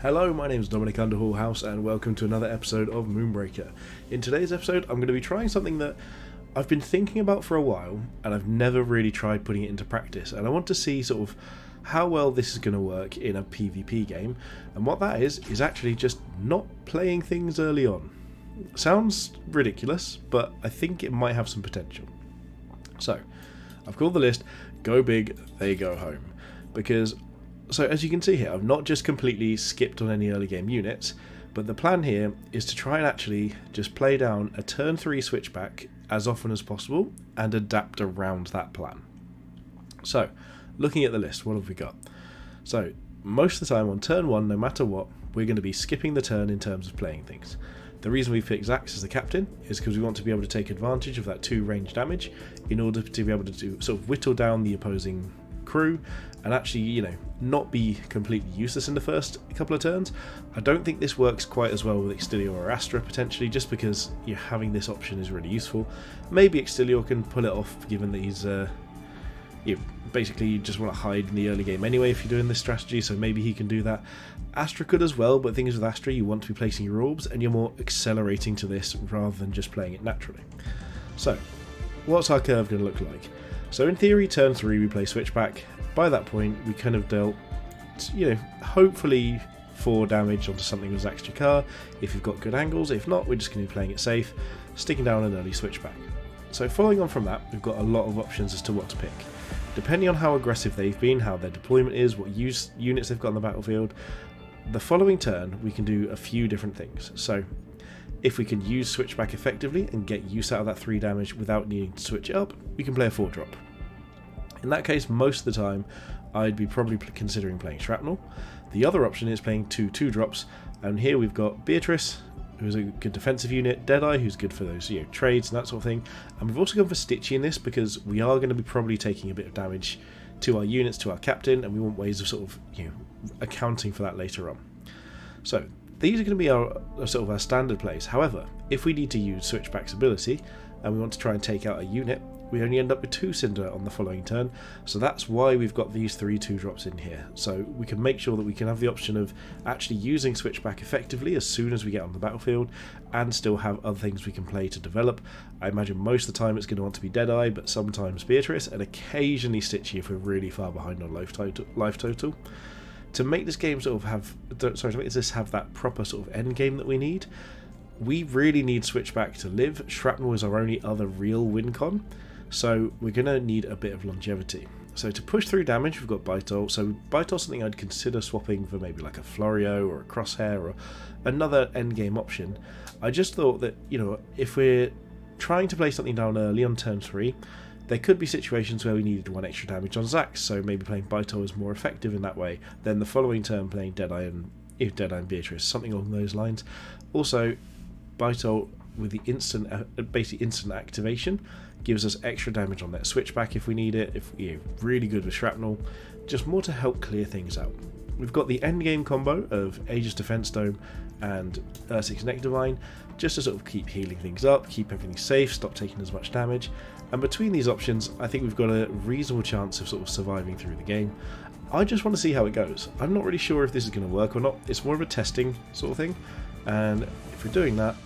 Hello, my name is Dominic Underhallhouse and welcome to another episode of Moonbreaker. In today's episode I'm going to be trying something that I've been thinking about for a while and I've never really tried putting it into practice, and I want to see sort of how well this is going to work in a PvP game, and what that is actually just not playing things early on. Sounds ridiculous, but I think it might have some potential. So, I've called the list Go Big, They Go Home, because so as you can see here, I've not just completely skipped on any early game units, but the plan here is to try and actually just play down a turn 3 switchback as often as possible and adapt around that plan. So, looking at the list, what have we got? So, most of the time on turn 1, no matter what, we're going to be skipping the turn in terms of playing things. The reason we picked Zax as the captain is because we want to be able to take advantage of that 2 range damage in order to be able to sort of whittle down the opposing crew and actually, not be completely useless in the first couple of turns. I don't think this works quite as well with Extilior or Astra potentially, just because having this option is really useful. Maybe Extilior can pull it off given that he's basically you just want to hide in the early game anyway if you're doing this strategy, so maybe he can do that. Astra could as well, but the thing is with Astra you want to be placing your orbs and you're more accelerating to this rather than just playing it naturally. So, what's our curve going to look like? So in theory, turn 3 we play switchback. By that point we kind of dealt, hopefully 4 damage onto something with Zax's Jakar if you've got good angles. If not, we're just going to be playing it safe, sticking down an early switchback. So following on from that, we've got a lot of options as to what to pick. Depending on how aggressive they've been, how their deployment is, what units they've got on the battlefield, the following turn we can do a few different things. So if we can use switchback effectively and get use out of that 3 damage without needing to switch it up, we can play a 4-drop. In that case, most of the time, I'd be probably considering playing Shrapnel. The other option is playing 2 2-drops, and here we've got Beatris, who's a good defensive unit, Deadeye, who's good for those trades and that sort of thing, and we've also gone for Stitchy in this because we are going to be probably taking a bit of damage to our units, to our captain, and we want ways of sort of accounting for that later on. So these are going to be our sort of our standard plays. However, if we need to use Switchback's ability and we want to try and take out a unit, we only end up with 2 cinder on the following turn, so that's why we've got these 3 2-drops in here. So we can make sure that we can have the option of actually using switchback effectively as soon as we get on the battlefield and still have other things we can play to develop. I imagine most of the time it's going to want to be Deadeye, but sometimes Beatris, and occasionally Stitchy if we're really far behind on life total. To make this game to make this have that proper sort of end game that we need, we really need switchback to live. Shrapnel is our only other real win con, so we're going to need a bit of longevity. So to push through damage, we've got Bitol. So Bitol's something I'd consider swapping for maybe like a Florio or a Crosshair or another endgame option. I just thought that, if we're trying to play something down early on turn 3, there could be situations where we needed 1 extra damage on Zax, so maybe playing Bitol is more effective in that way than the following turn playing Deadeye and Beatris, something along those lines. Also, Bitol with the basically instant activation gives us extra damage on that switchback if we need it. If really good with Shrapnel, just more to help clear things out. We've got the endgame combo of Aegys Defense Dome and Ursix Nectarvine, just to sort of keep healing things up, keep everything safe, stop taking as much damage. And between these options, I think we've got a reasonable chance of sort of surviving through the game. I just want to see how it goes. I'm not really sure if this is going to work or not. It's more of a testing sort of thing, and if we're doing that,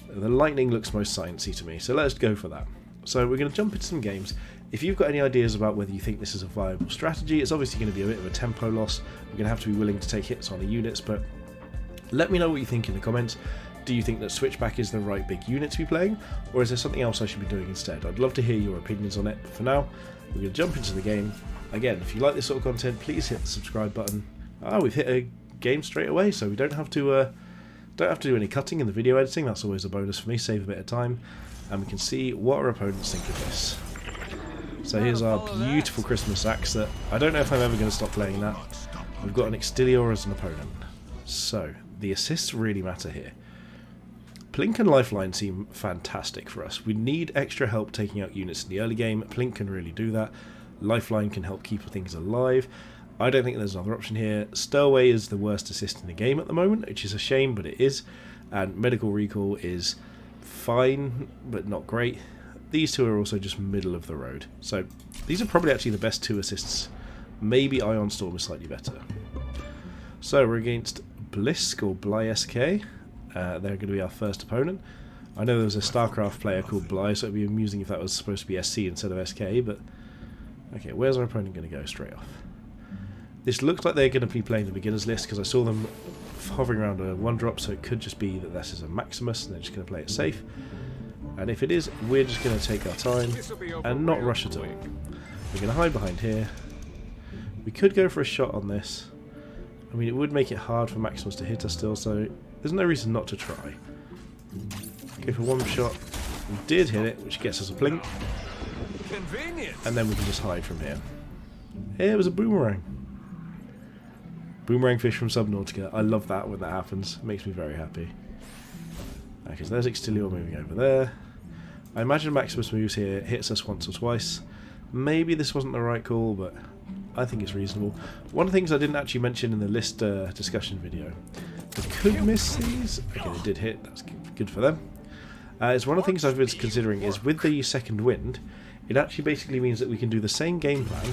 the lightning looks most sciencey to me, so let's go for that. So we're going to jump into some games. If you've got any ideas about whether you think this is a viable strategy, it's obviously going to be a bit of a tempo loss. We're going to have to be willing to take hits on the units, but let me know what you think in the comments. Do you think that Switchback is the right big unit to be playing, or is there something else I should be doing instead? I'd love to hear your opinions on it, but for now, we're going to jump into the game. Again, if you like this sort of content, please hit the subscribe button. We've hit a game straight away, so we don't have to do any cutting in the video editing. That's always a bonus for me, save a bit of time. And we can see what our opponents think of this. So here's our beautiful Christmas axe that I don't know if I'm ever going to stop playing that. We've got an Extilior as an opponent. So the assists really matter here. Plink and Lifeline seem fantastic for us. We need extra help taking out units in the early game. Plink can really do that. Lifeline can help keep things alive. I don't think there's another option here. Stowaway is the worst assist in the game at the moment, which is a shame, but it is. And Medical Recall is fine, but not great. These two are also just middle of the road. So these are probably actually the best 2 assists. Maybe Ion Storm is slightly better. So we're against Blisk or Bly SK. They're going to be our first opponent. I know there was a StarCraft player called Bly, so it would be amusing if that was supposed to be SC instead of SK, but... Okay, where's our opponent going to go straight off? This looks like they're going to be playing the beginner's list, because I saw them hovering around a 1-drop, so it could just be that this is a Maximus, and they're just going to play it safe. And if it is, we're just going to take our time and not rush at all. We're going to hide behind here. We could go for a shot on this. I mean, it would make it hard for Maximus to hit us still, so there's no reason not to try. Go for one shot. We did hit it, which gets us a blink. Convenient. And then we can just hide from here. Here was a boomerang. Boomerang fish from Subnautica. I love that when that happens. It makes me very happy. Okay, so there's Extilior moving over there. I imagine Maximus moves here, hits us once or twice. Maybe this wasn't the right call, but I think it's reasonable. One of the things I didn't actually mention in the list discussion video, they could miss these. Okay, they did hit. That's good for them. It's one of the things I've been considering is with the second wind, it actually basically means that we can do the same game plan,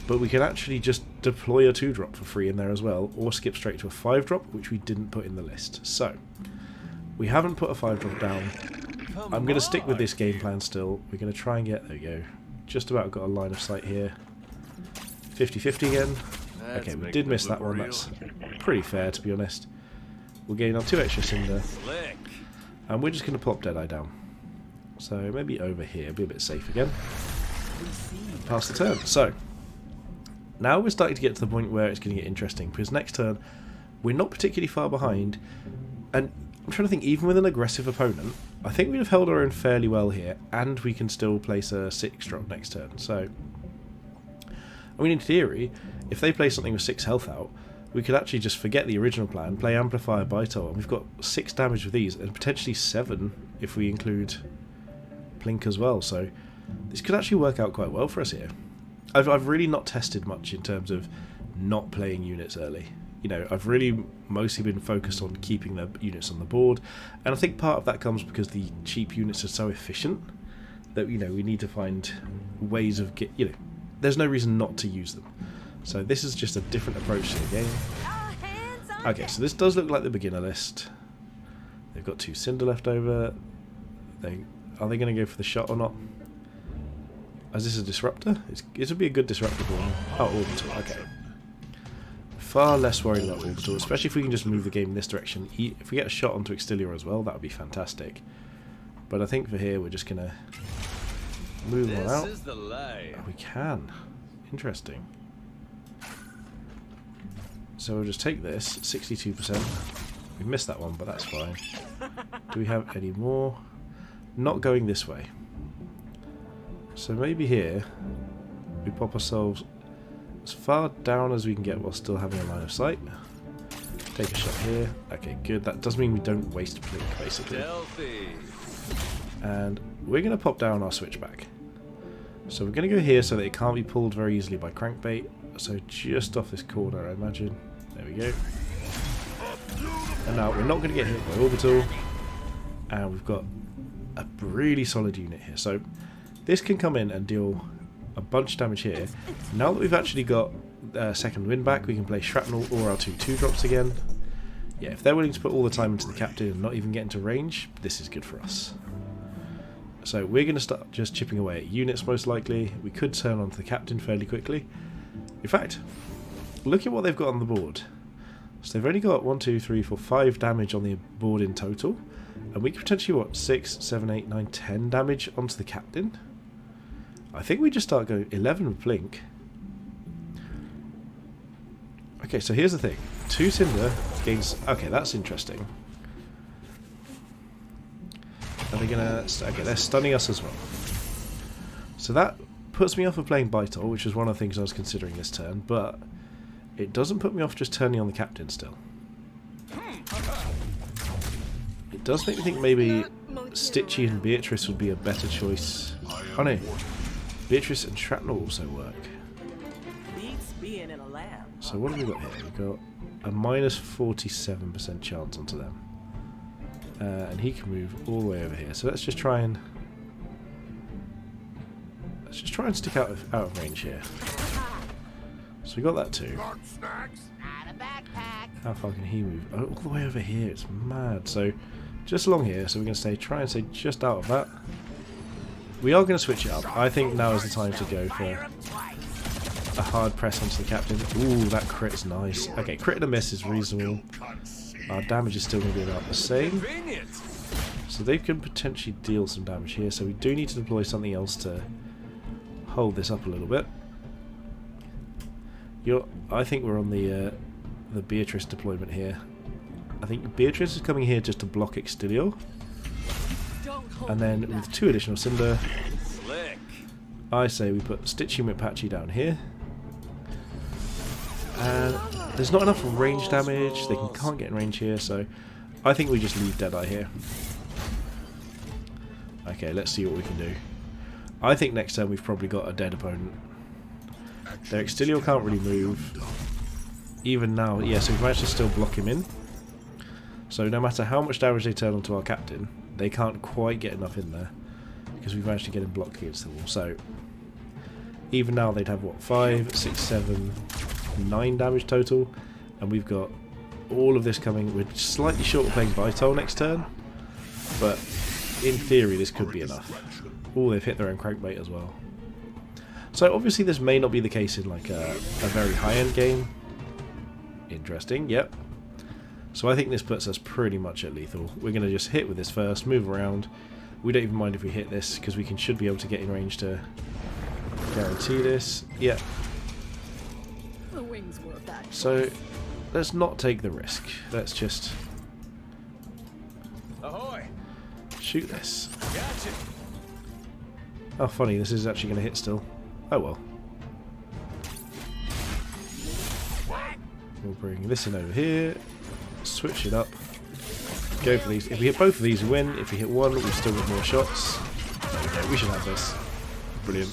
but we can actually just deploy a 2-drop for free in there as well, or skip straight to a 5-drop, which we didn't put in the list. So, we haven't put a 5-drop down. I'm going to stick with this game plan still. We're going to try and get, there we go, just about got a line of sight here. 50-50 again. Okay, we did miss that one. That's pretty fair, to be honest. We'll gain our 2 extra cinder. And we're just going to plop Deadeye down. So maybe over here, be a bit safe again. Pass the turn. So, now we're starting to get to the point where it's going to get interesting, because next turn, we're not particularly far behind. And I'm trying to think, even with an aggressive opponent, I think we'd have held our own fairly well here, and we can still place a 6-drop next turn. So, I mean, in theory, if they play something with 6 health out, we could actually just forget the original plan, play Amplifier Bitol, and we've got 6 damage with these, and potentially 7 if we include Blink as well. So this could actually work out quite well for us here. I've really not tested much in terms of not playing units early. You know, I've really mostly been focused on keeping the units on the board, and I think part of that comes because the cheap units are so efficient that, you know, we need to find ways of there's no reason not to use them. So this is just a different approach to the game. Okay, so this does look like the beginner list. They've got 2 cinder left over. Are they going to go for the shot or not? Is this a disruptor? This would be a good disruptor one. Oh, orbital. Okay. Far less worried about orbital, especially if we can just move the game in this direction. If we get a shot onto Extilior as well, that would be fantastic. But I think for here we're just going to move one out. Oh, we can. Interesting. So we'll just take this, 62%. We missed that one, but that's fine. Do we have any more? Not going this way. So maybe here, we pop ourselves as far down as we can get while still having a line of sight. Take a shot here. Okay, good. That does mean we don't waste blink, basically. And we're going to pop down our switchback. So we're going to go here so that it can't be pulled very easily by crankbait. So just off this corner, I imagine. There we go. And now we're not going to get hit by orbital. And we've got a really solid unit here. So this can come in and deal a bunch of damage here. Now that we've actually got second wind back, we can play Shrapnel or our 2-drops again. Yeah, if they're willing to put all the time into the captain and not even get into range, this is good for us. So we're going to start just chipping away at units most likely. We could turn onto the captain fairly quickly. In fact, look at what they've got on the board. So they've only got 1, 2, 3, 4, 5 damage on the board in total. And we could potentially, what, 6, 7, 8, 9, 10 damage onto the captain? I think we just start going 11 with Blink. Okay, so here's the thing. 2 Cinder gains... Okay, that's interesting. Are they gonna... Okay, they're stunning us as well. So that puts me off of playing Bitol, which is one of the things I was considering this turn, but it doesn't put me off just turning on the captain still. It does make me think maybe Stitchy and Beatris would be a better choice. Oh no, Beatris and Shrapnel also work. So what have we got here? We've got a minus 47% chance onto them. And he can move all the way over here. So let's just try and stick out of range here. So we got that too. How far can he move? Oh, all the way over here. It's mad. So, just along here. So we're going to try and stay just out of that. We are going to switch it up. I think now is the time to go for a hard press onto the captain. Ooh, that crit is nice. Okay, crit and a miss is reasonable. Our damage is still going to be about the same. So they can potentially deal some damage here. So we do need to deploy something else to hold this up a little bit. I think we're on the Beatris deployment here. I think Beatris is coming here just to block Extilio. And then with 2 additional cinder, I say we put Stitchy McPatchy down here. And there's not enough range damage, they can't get in range here, so I think we just leave Deadeye here. Okay, let's see what we can do. I think next turn we've probably got a dead opponent. Their Extilio can't really move. Even now, yeah, so we've managed to still block him in. So no matter how much damage they turn onto our captain, they can't quite get enough in there. Because we've managed to get him blocked against the wall. So even now they'd have, what, 5, 6, 7, 9 damage total. And we've got all of this coming. We're slightly short of playing Bitol next turn. But in theory this could be enough. Oh, they've hit their own crankbait as well. So obviously this may not be the case in like a very high-end game. Interesting, yep. So I think this puts us pretty much at lethal. We're going to just hit with this first, move around. We don't even mind if we hit this, because we should be able to get in range to guarantee this. Yep. So let's not take the risk. Let's just shoot this. Oh, funny, this is actually going to hit still. Oh well. We'll bring this in over here, switch it up, go for these. If we hit both of these, we win. If we hit one, we've still got more shots. There we go, we should have this. Brilliant.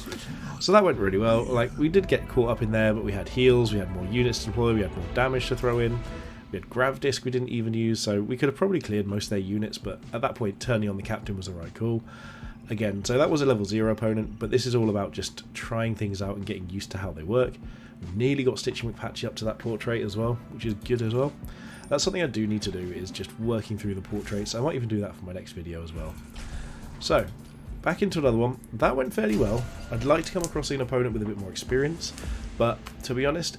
So that went really well. Like, we did get caught up in there, but we had heals, we had more units to deploy, we had more damage to throw in. We had Grav Disc we didn't even use, so we could have probably cleared most of their units, but at that point, turning on the captain was the right call. Again, so that was a level 0 opponent, but this is all about just trying things out and getting used to how they work. We've nearly got Stitchy McPatchy up to that portrait as well, which is good as well. That's something I do need to do, is just working through the portraits. I might even do that for my next video as well. So, back into another one. That went fairly well. I'd like to come across an opponent with a bit more experience, but to be honest,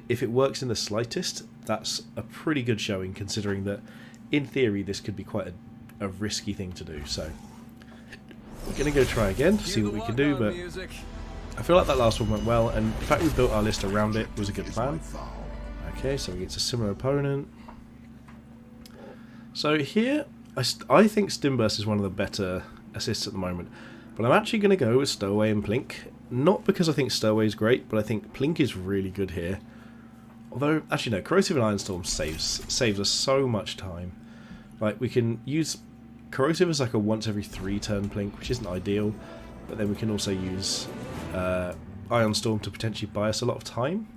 if it works in the slightest, that's a pretty good showing, considering that, in theory, this could be quite a risky thing to do. So, we're going to go try again to see what we can do, but I feel like that last one went well, and the fact we built our list around it was a good plan. Okay, so we get a similar opponent. So here, I think Stimburst is one of the better assists at the moment, but I'm actually going to go with Stowaway and Plink. Not because I think Stowaway is great, but I think Plink is really good here. Although, actually no, Corrosive and Ironstorm saves us so much time. Like, we can use Corrosive as like a once every 3 turn Plink, which isn't ideal, but then we can also use Ironstorm to potentially buy us a lot of time.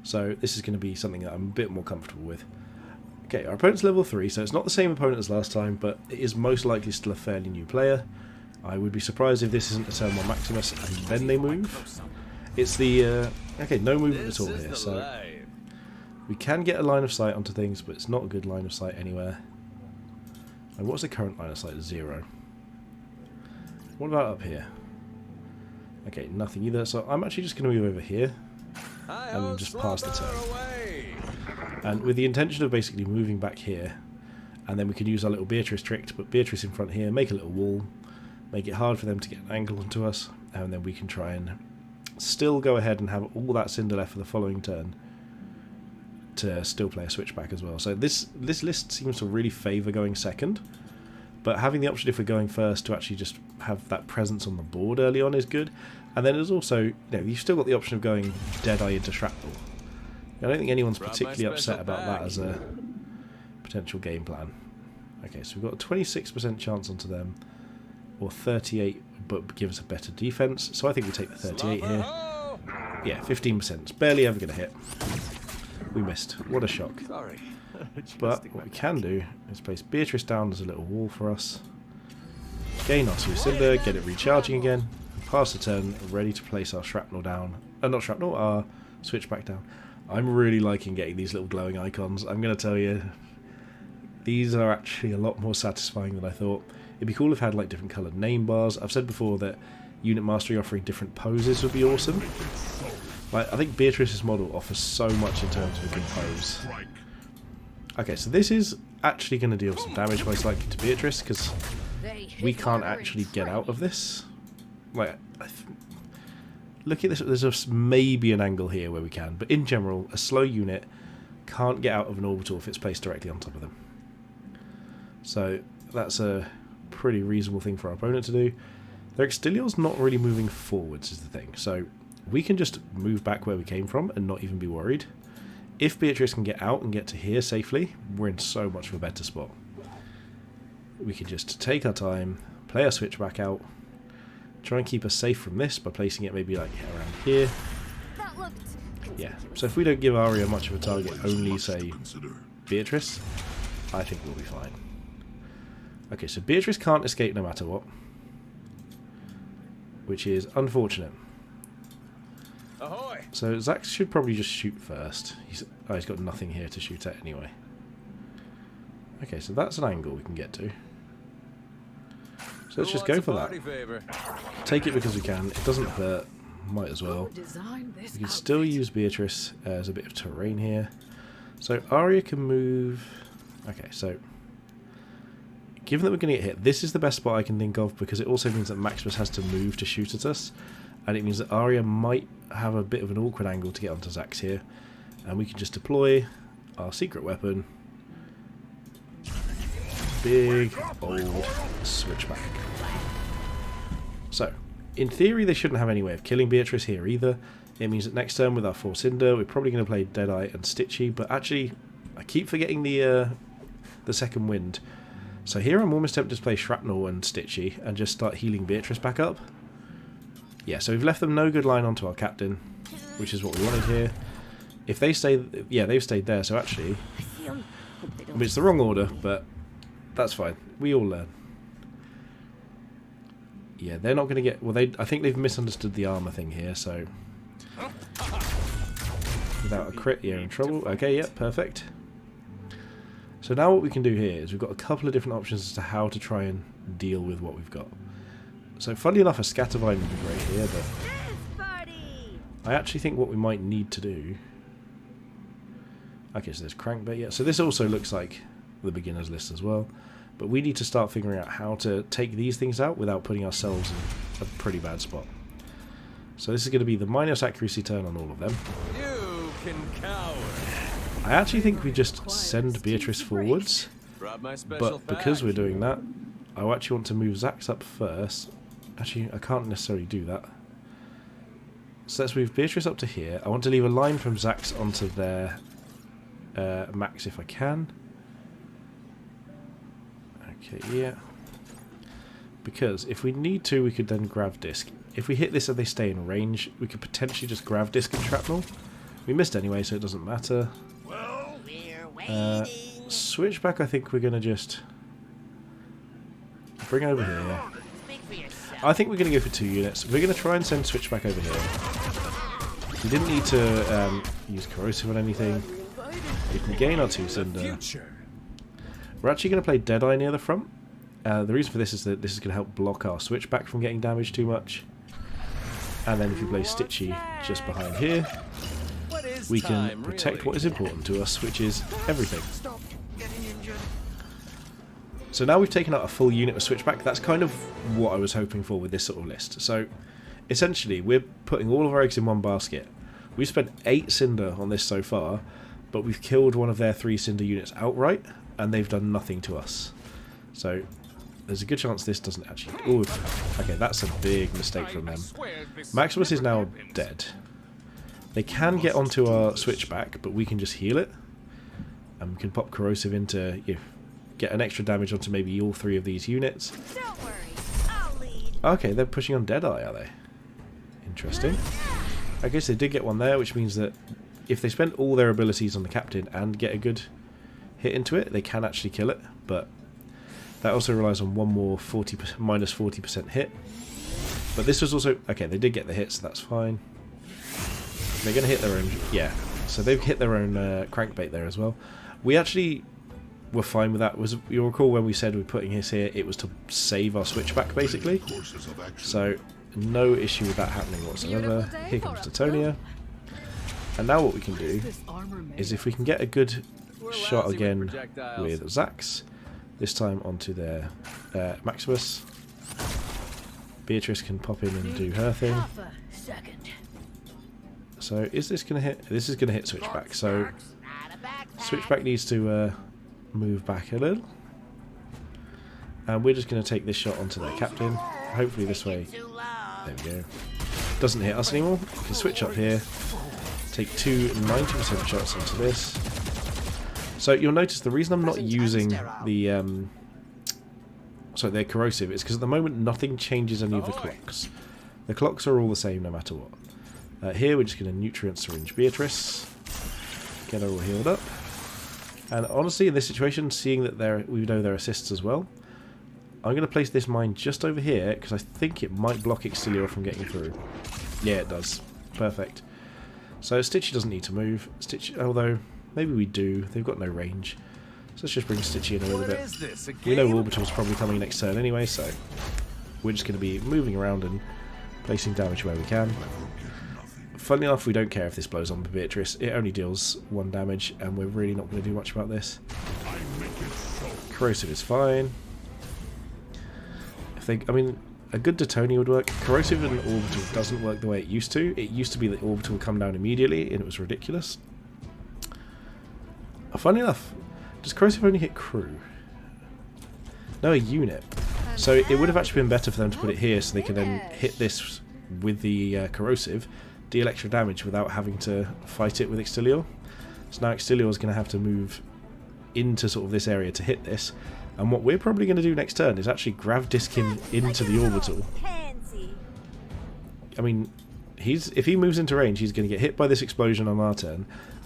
So this is going to be something that I'm a bit more comfortable with. Okay, our opponent's level 3, so it's not the same opponent as last time, but it is most likely still a fairly new player. I would be surprised if this isn't a turn 1 Maximus and then they move. It's the... okay, no movement at all here, so... we can get a line of sight onto things, but it's not a good line of sight anywhere. And what's the current line of sight? 0. What about up here? Okay, nothing either, so I'm actually just going to move over here and just pass the turn. And with the intention of basically moving back here, and then we can use our little Beatris trick to put Beatris in front here, make a little wall, make it hard for them to get an angle onto us, and then we can try and still go ahead and have all that cinder left for the following turn to still play a switchback as well. So this list seems to really favour going second, but having the option if we're going first to actually just have that presence on the board early on is good. And then there's also, you know, you've still got the option of going Deadeye into Shrapnel. I don't think anyone's particularly upset about that as a potential game plan. Okay, so we've got a 26% chance onto them, or 38, but give us a better defense. So I think we take the 38 here. Yeah, 15%. It's barely ever going to hit. We missed. What a shock. But what we can do is place Beatris down as a little wall for us. Gain our 2 cinder, get it recharging again, and pass the turn, ready to place our shrapnel down. Not shrapnel, our switchback down. I'm really liking getting these little glowing icons. I'm going to tell you, these are actually a lot more satisfying than I thought. It'd be cool if it had like different coloured name bars. I've said before that unit mastery offering different poses would be awesome. Like, I think Beatris' model offers so much in terms of a good pose. Okay, so this is actually going to deal some damage most likely to Beatris, because we can't actually get out of this. Like, look at this, there's maybe an angle here where we can, but in general, a slow unit can't get out of an orbital if it's placed directly on top of them. So that's a pretty reasonable thing for our opponent to do. Their Extilior's not really moving forwards is the thing, so we can just move back where we came from and not even be worried. If Beatris can get out and get to here safely, we're in so much of a better spot. We can just take our time, play our Switchback out, try and keep us safe from this by placing it maybe like around here. Yeah, so if we don't give Arya much of a target, only say Beatris, I think we'll be fine. Okay, so Beatris can't escape no matter what, which is unfortunate. Ahoy! So Zax should probably just shoot first. He's got nothing here to shoot at anyway. Okay, so that's an angle we can get to. So let's just go for that. Take it because we can. It doesn't hurt. Might as well. We can still use Beatris as a bit of terrain here. So Arya can move... Okay, so... Given that we're going to get hit, this is the best spot I can think of, because it also means that Maximus has to move to shoot at us. And it means that Arya might have a bit of an awkward angle to get onto Zax here. And we can just deploy our secret weapon. Big, old Switchback. So, in theory they shouldn't have any way of killing Beatris here either. It means that next turn with our 4 cinder, we're probably going to play Deadeye and Stitchy. But actually, I keep forgetting the second wind. So here I'm almost tempted to play Shrapnel and Stitchy and just start healing Beatris back up. Yeah, so we've left them no good line onto our captain, which is what we wanted here. If they stay... Yeah, they've stayed there, so actually... I mean, it's the wrong order, but that's fine. We all learn. Yeah, they're not going to get... Well, I think they've misunderstood the armor thing here, so... Without a crit, you're in trouble. Okay, yeah, perfect. So now what we can do here is we've got a couple of different options as to how to try and deal with what we've got. So funnily enough, a Scattervine would be great here, but I actually think what we might need to do... Okay, so there's Crankbait, yeah. So this also looks like the beginner's list as well. But we need to start figuring out how to take these things out without putting ourselves in a pretty bad spot. So this is going to be the minus accuracy turn on all of them. You can coward. I actually think we just send Beatris forwards, but because we're doing that, I actually want to move Zax up first. Actually, I can't necessarily do that. So let's move Beatris up to here. I want to leave a line from Zax onto their max if I can. Okay, yeah. Because if we need to, we could then grab disc. If we hit this and they stay in range, we could potentially just grab disc and shrapnel. We missed anyway, so it doesn't matter. Switchback, I think we're going to just bring over here. I think we're going to go for 2 units. We're going to try and send Switchback over here. We didn't need to use corrosive on anything. We can gain our 2 cinder. We're actually going to play Deadeye near the front. The reason for this is that this is going to help block our Switchback from getting damaged too much. And then if we play Stitchy just behind here, we can protect what is important to us, which is everything. So now we've taken out a full unit of Switchback. That's kind of what I was hoping for with this sort of list. So essentially, we're putting all of our eggs in one basket. We've spent 8 cinder on this so far, but we've killed one of their 3 cinder units outright, and they've done nothing to us. So there's a good chance this doesn't actually... Ooh, okay, that's a big mistake from them. Maximus is now dead. They can get onto our Switchback, but we can just heal it. And we can pop corrosive into... get an extra damage onto maybe all 3 of these units. Don't worry, I'll lead. Okay, they're pushing on Deadeye, are they? Interesting. I guess they did get one there, which means that if they spend all their abilities on the captain and get a good hit into it, they can actually kill it. But that also relies on one more minus 40% hit. But this was also... Okay, they did get the hit, so that's fine. They're going to hit their own... Yeah. So they've hit their own crankbait there as well. We actually were fine with that. You'll recall when we said we're putting his here, it was to save our switchback basically. So no issue with that happening whatsoever. Here comes Titonia. And now what we can do is if we can get a good shot again with Zax, this time onto their Maximus, Beatris can pop in and do her thing. So is this going to hit? This is going to hit Switchback. So Switchback needs to move back a little. And we're just going to take this shot onto their captain. Hopefully this way. There we go. Doesn't hit us anymore. We can switch up here. Take two 90% shots onto this. So you'll notice the reason I'm not using the their corrosive is because at the moment nothing changes any of the clocks. The clocks are all the same no matter what. Here we're just going to nutrient syringe Beatris, get her all healed up. And honestly in this situation, seeing that we know their assists as well, I'm going to place this mine just over here because I think it might block Extilior from getting through. Yeah, it does. Perfect. So Stitchy doesn't need to move. Stitchy, although maybe we do. They've got no range. So let's just bring Stitchy in a little bit. We know Orbital's probably coming next turn anyway, so we're just going to be moving around and placing damage where we can. Funnily enough, we don't care if this blows on Beatris. It only deals 1 damage, and we're really not going to do much about this. Corrosive is fine. I mean, a good Titonia would work. Corrosive and Orbital doesn't work the way it used to. It used to be that Orbital would come down immediately, and it was ridiculous. Funny enough, does Corrosive only hit crew? No, a unit. So it would have actually been better for them to put it here so they can then hit this with the Corrosive, deal extra damage without having to fight it with Extilior. So now Extilior is going to have to move into sort of this area to hit this. And what we're probably going to do next turn is actually grav disc him into the orbital. I mean, if he moves into range, he's going to get hit by this explosion on our turn,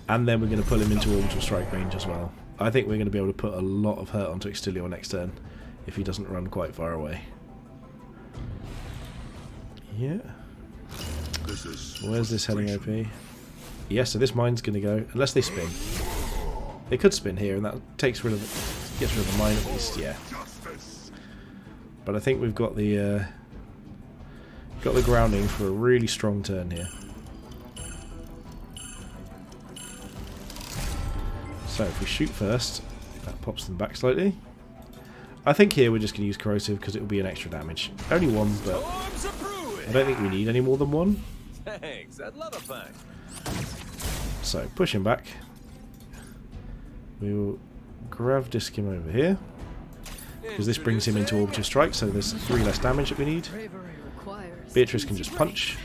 and then we're going to pull him into orbital strike range as well. I think we're going to be able to put a lot of hurt onto Extilior next turn if he doesn't run quite far away. Yeah. Where's this heading OP? Yeah, so this mine's going to go, unless they spin. They could spin here, and that gets rid of the mine at least, yeah. But I think we've got the grounding for a really strong turn here. So if we shoot first, that pops them back slightly. I think here we're just going to use corrosive because it will be an extra damage. Only 1, but I don't think we need any more than 1. Thanks, I'd love a fight. So push him back. We will grav disc him over here because this brings him into orbital strike, so there's 3 less damage that we need. Beatris can just punch.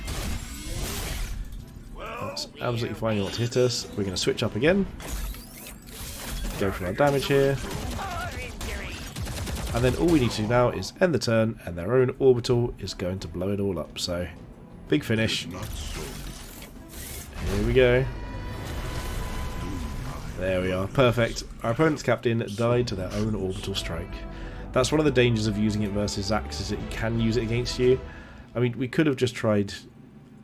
That's absolutely fine. You want to hit us. We're going to switch up again. Go for our damage here. And then all we need to do now is end the turn, and their own orbital is going to blow it all up. So, big finish. Here we go. There we are. Perfect. Our opponent's captain died to their own orbital strike. That's one of the dangers of using it versus Zax, is that you can use it against you. I mean, we could have just tried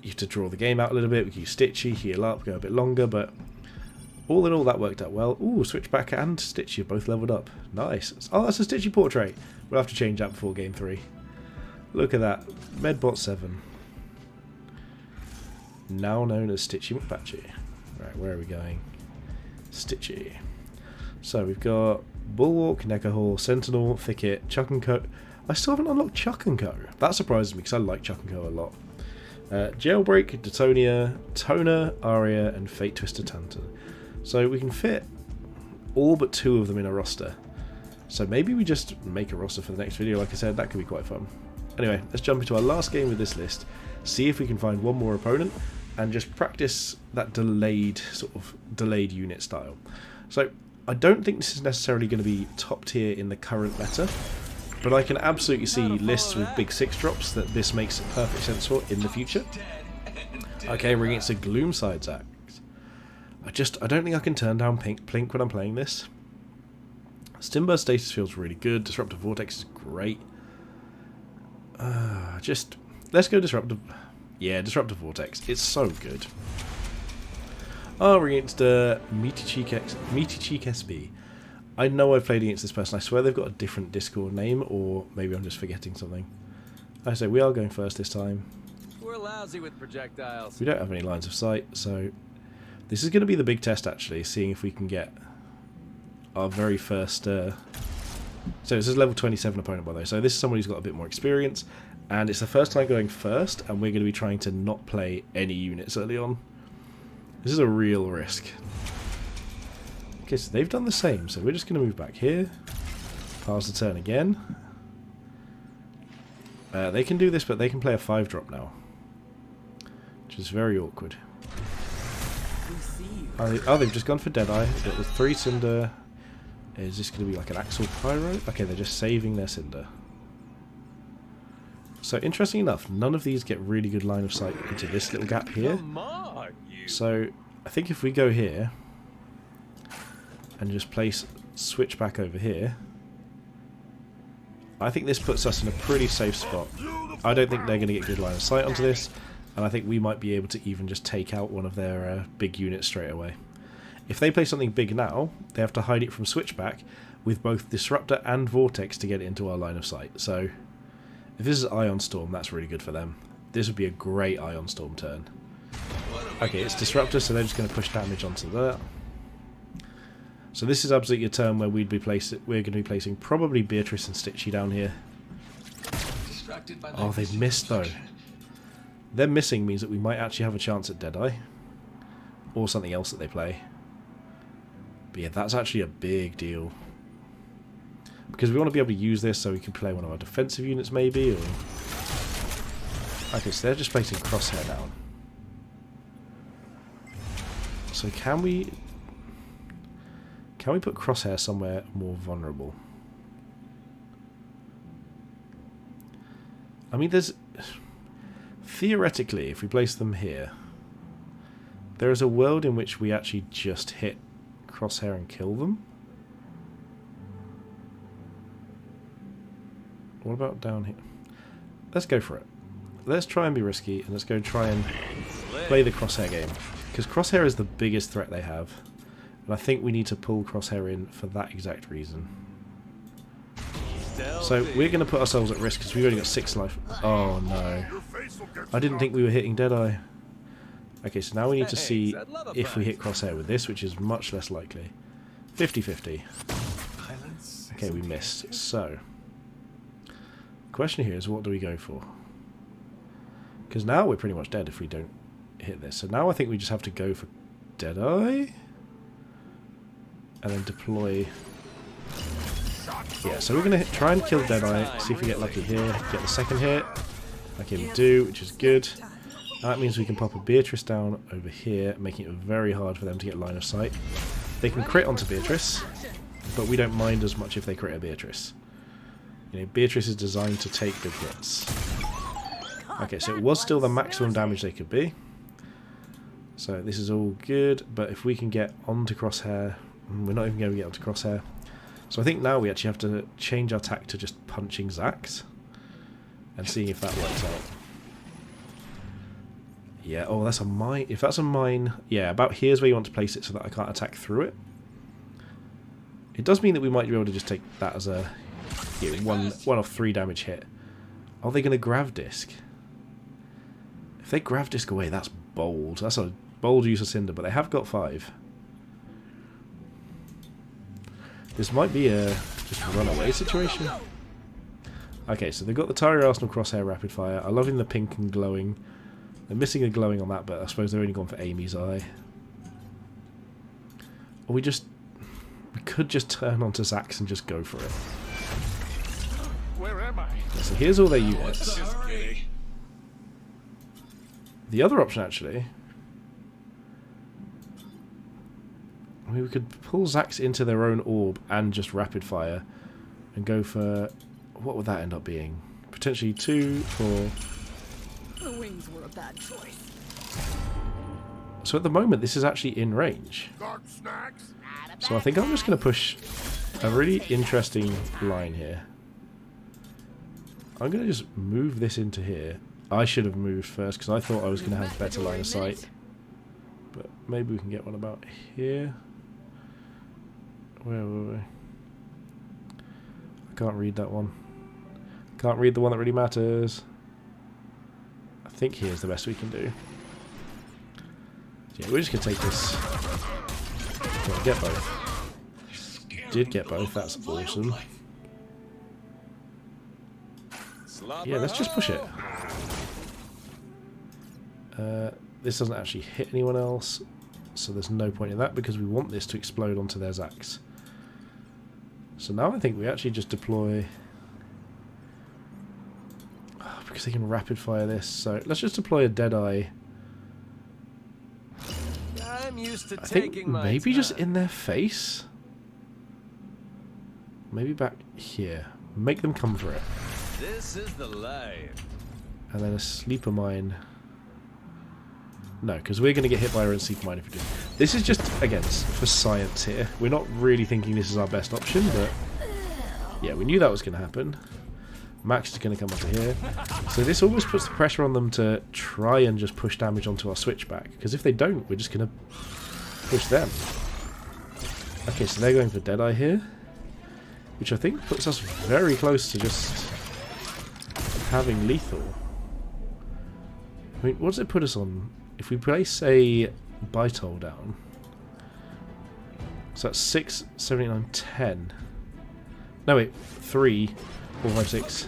to draw the game out a little bit. We could use Stitchy, heal up, go a bit longer, but all in all, that worked out well. Ooh, Switchback and Stitchy are both leveled up. Nice. Oh, that's a Stitchy portrait. We'll have to change that before game 3. Look at that. Medbot 7. Now known as Stitchy McPatchy. Right, where are we going? Stitchy. So we've got Bulwark, Neckarhall, Sentinel, Thicket, Chuck and Co. I still haven't unlocked Chuck and Co. That surprises me because I like Chuck and Co a lot. Jailbreak, Detonia, Toner, Aria, and Fate Twister Tantan. So we can fit all but 2 of them in a roster. So maybe we just make a roster for the next video. Like I said, that could be quite fun. Anyway, let's jump into our last game with this list. See if we can find one more opponent and just practice that delayed unit style. So I don't think this is necessarily going to be top tier in the current meta, but I can absolutely see lists with big 6 drops that this makes perfect sense for in the future. Okay, we're against a Gloomside Zax. I don't think I can turn down Plink when I'm playing this. Stimburst status feels really good. Disruptive Vortex is great. Let's go Disruptive. Yeah, Disruptive Vortex. It's so good. Oh, we're against Meaty Cheek SB. I know I've played against this person. I swear they've got a different Discord name, or maybe I'm just forgetting something. Like I say, we are going first this time. We're lousy with projectiles. We don't have any lines of sight, so this is going to be the big test, actually, seeing if we can get our very first... So this is level 27 opponent, by the way. So this is someone who's got a bit more experience, and it's the first time going first, and we're going to be trying to not play any units early on. This is a real risk. Okay, so they've done the same, so we're just going to move back here. Pass the turn again. They can do this, but they can play a 5-drop now, which is very awkward. Oh, they've just gone for Deadeye. It was 3 cinder. Is this going to be like an Axle Pyro? Okay, they're just saving their cinder. So interesting enough, none of these get really good line of sight into this little gap here. So I think if we go here and just place Switchback over here, I think this puts us in a pretty safe spot. I don't think they're going to get good line of sight onto this, and I think we might be able to even just take out one of their big units straight away. If they play something big now, they have to hide it from Switchback with both Disruptor and Vortex to get it into our line of sight. So if this is Ion Storm, that's really good for them. This would be a great Ion Storm turn. Okay, it's Disruptor, so they're just going to push damage onto that. So this is absolutely a turn where we're going to be placing probably Beatris and Stitchy down here. Oh, they've missed though. Them missing means that we might actually have a chance at Deadeye. Or something else that they play. But yeah, that's actually a big deal. Because we want to be able to use this so we can play one of our defensive units maybe. Or... Okay, so they're just placing Crosshair down. So can we put Crosshair somewhere more vulnerable? I mean, there's... Theoretically, if we place them here, there is a world in which we actually just hit Crosshair and kill them. What about down here? Let's go for it. Let's try and be risky, and let's go try and play the Crosshair game. Because Crosshair is the biggest threat they have. And I think we need to pull Crosshair in for that exact reason. So we're going to put ourselves at risk because we've only got 6 life. Oh no. I didn't think we were hitting Deadeye. Okay, so now we need to see if we hit Crosshair with this, which is much less likely. 50-50. Okay, we missed. So, the question here is, what do we go for? Because now we're pretty much dead if we don't hit this. So now I think we just have to go for Deadeye. And then deploy... Yeah, so we're going to try and kill Deadeye, see if we get lucky here, get the second hit. Okay, we do, which is good. That means we can pop a Beatris down over here, making it very hard for them to get line of sight. They can crit onto Beatris, but we don't mind as much if they crit a Beatris. You know, Beatris is designed to take big hits. Okay, so it was still the maximum damage they could be. So this is all good, but if we can get onto Crosshair... We're not even going to get onto Crosshair. So I think now we actually have to change our tack to just punching Zax and seeing if that works out. Yeah, oh, that's a mine. If that's a mine, yeah, about here's where you want to place it so that I can't attack through it. It does mean that we might be able to just take that as a one off 3 damage hit. Are they going to Grav Disc? If they Grav Disc away, that's bold. That's a bold use of Cinder, but they have got 5. This might be a just runaway situation. Okay, so they've got the Tyre Arsenal Crosshair Rapid Fire. I love in the pink and glowing. They're missing a glowing on that, but I suppose they're only gone for Amy's Eye. Or we could just turn onto Zax and just go for it. Where am I? So here's all their units. The other option, actually... I mean, we could pull Zax into their own orb and just rapid fire and go for... What would that end up being? Potentially 2 for... The wings were a bad choice. So at the moment, this is actually in range. So I think I'm just going to push a really interesting line here. I'm going to just move this into here. I should have moved first because I thought I was going to have better line of sight. But maybe we can get one about here. Where were we? I can't read that one. Can't read the one that really matters. I think here's the best we can do. Yeah, we're just going to take this. Well, get both. Did get both, that's awesome. Yeah, let's just push it. This doesn't actually hit anyone else, so there's no point in that because we want this to explode onto their Zax. So now I think we actually just deploy... because they can rapid fire this, so let's just deploy a Deadeye. I'm used to I think taking my maybe time. just in their face? Maybe back here. Make them come for it. This is the life. And then a sleeper mine. No, because we're going to get hit by our own sleeper mine if we do. This is just, again, for science here. We're not really thinking this is our best option, but... yeah, we knew that was going to happen. Max is going to come up here. So this almost puts the pressure on them to try and just push damage onto our switchback. Because if they don't, we're just going to push them. Okay, so they're going for Deadeye here. Which I think puts us very close to just having lethal. I mean, what does it put us on? If we place a Bitol down. So that's 6, 7, 8, 9, 10. No wait, 3, 4, 5, 6.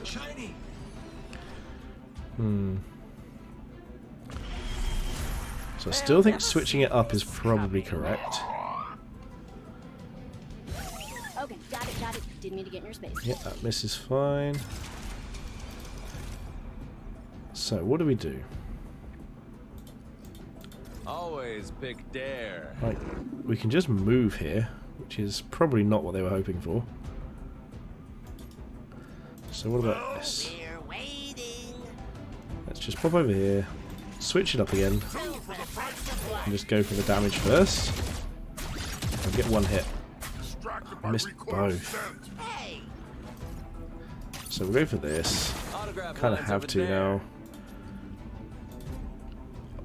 So I still think switching it up is probably correct. Okay, got it. Didn't mean to get in your space. Yeah, that misses fine. So what do we do? Always pick dare. Right, we can just move here, which is probably not what they were hoping for. So what about this? Let's just pop over here, switch it up again, and just go for the damage first. And get one hit. I missed both. So we'll go for this. Kind of have to now.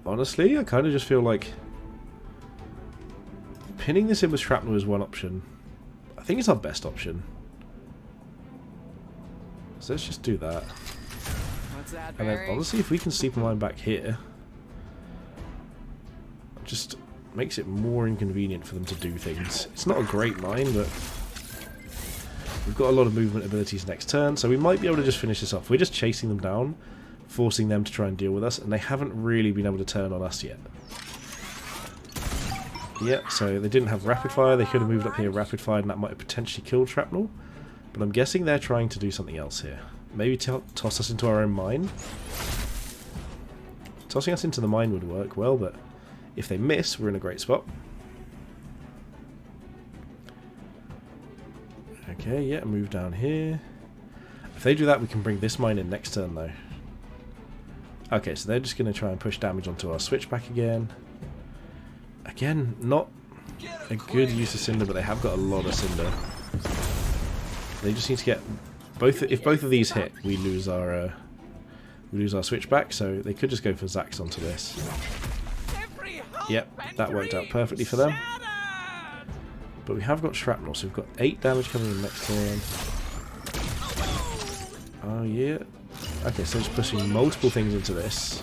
Honestly, I kind of just feel like pinning this in with Shrapnel is one option. I think it's our best option. So let's just do that. What's that, And then Barry? honestly, if we can sleep a mine back here, it just makes it more inconvenient for them to do things. It's not a great mine, but we've got a lot of movement abilities next turn, so we might be able to just finish this off. We're just chasing them down, forcing them to try and deal with us, and they haven't really been able to turn on us yet. Yep, so they didn't have rapid fire. They could have moved up here rapid fire, and that might have potentially killed Shrapnel. But I'm guessing they're trying to do something else here. Maybe toss us into our own mine. Tossing us into the mine would work well, but if they miss, we're in a great spot. Okay, yeah, move down here. If they do that, we can bring this mine in next turn, though. Okay, so they're just going to try and push damage onto our switchback again. Again, not a good use of cinder, but they have got a lot of cinder. They just need to get both. If both of these hit, we lose our switchback. So they could just go for Zax onto this. Yep, that worked out perfectly for them. But we have got Shrapnel, so we've got 8 damage coming in next turn. Oh yeah. Okay, so just pushing multiple things into this.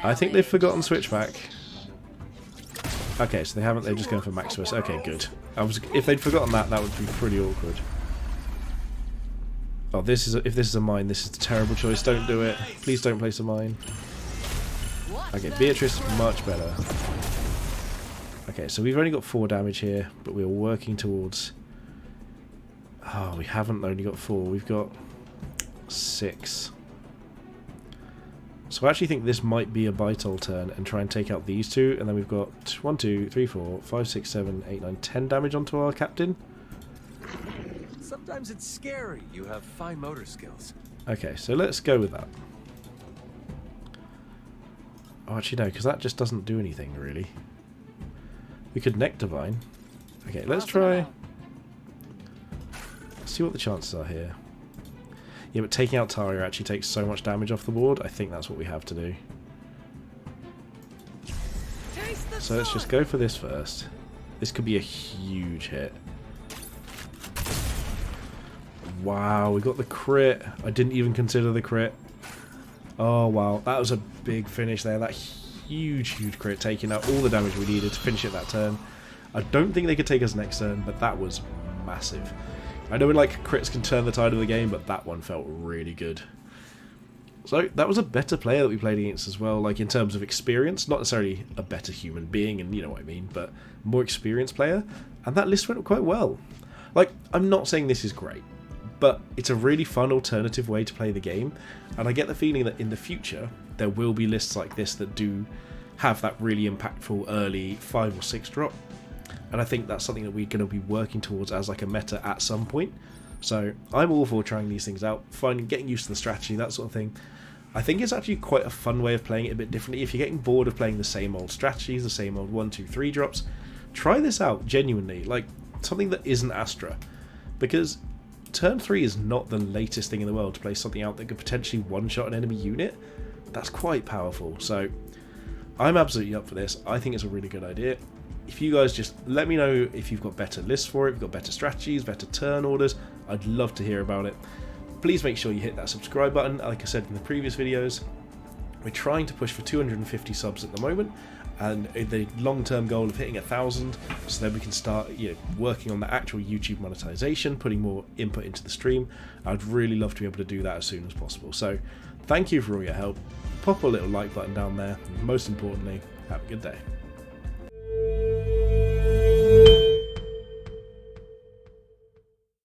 I think they've forgotten switchback. Okay, so they haven't. They're just going for Maximus. Okay, good. If they'd forgotten that, that would be pretty awkward. Oh, if this is a mine, this is a terrible choice. Don't do it. Please don't place a mine. Okay, Beatris, much better. Okay, so we've only got 4 damage here, but we're working towards... oh, we haven't only got 4. We've got 6. So I actually think this might be a Bitol turn and try and take out these two, and then we've got 1, 2, 3, 4, 5, 6, 7, 8, 9, 10 damage onto our captain. Sometimes it's scary. You have fine motor skills. Okay, so let's go with that. Oh, actually no, because that just doesn't do anything, really. We could Nectarvine. Okay, let's try... see what the chances are here. Yeah, but taking out Taria actually takes so much damage off the board. I think that's what we have to do. So let's just go for this first. This could be a huge hit. Wow, we got the crit. I didn't even consider the crit. Oh wow, that was a big finish there. That huge crit, taking out all the damage we needed to finish it that turn. I don't think they could take us next turn, but that was massive. I know like crits can turn the tide of the game, but that one felt really good. So that was a better player that we played against as well, like in terms of experience, not necessarily a better human being, and you know what I mean, but more experienced player, and that list went quite well. Like, I'm not saying this is great, but it's a really fun alternative way to play the game, and I get the feeling that in the future there will be lists like this that do have that really impactful early 5 or 6 drop, and I think that's something that we're going to be working towards as like a meta at some point. So I'm all for trying these things out, getting used to the strategy, that sort of thing. I think it's actually quite a fun way of playing it a bit differently. If you're getting bored of playing the same old strategies, the same old 1, 2, 3 drops, try this out genuinely, like something that isn't Astra, because turn 3 is not the latest thing in the world to play something out that could potentially one-shot an enemy unit. That's quite powerful, so I'm absolutely up for this. I think it's a really good idea. If you guys just let me know if you've got better lists for it, if you've got better strategies, better turn orders, I'd love to hear about it. Please make sure you hit that subscribe button. Like I said in the previous videos, we're trying to push for 250 subs at the moment, and the long-term goal of hitting 1,000, so then we can start working on the actual YouTube monetization, putting more input into the stream. I'd really love to be able to do that as soon as possible. So thank you for all your help. Pop a little like button down there, and most importantly, have a good day.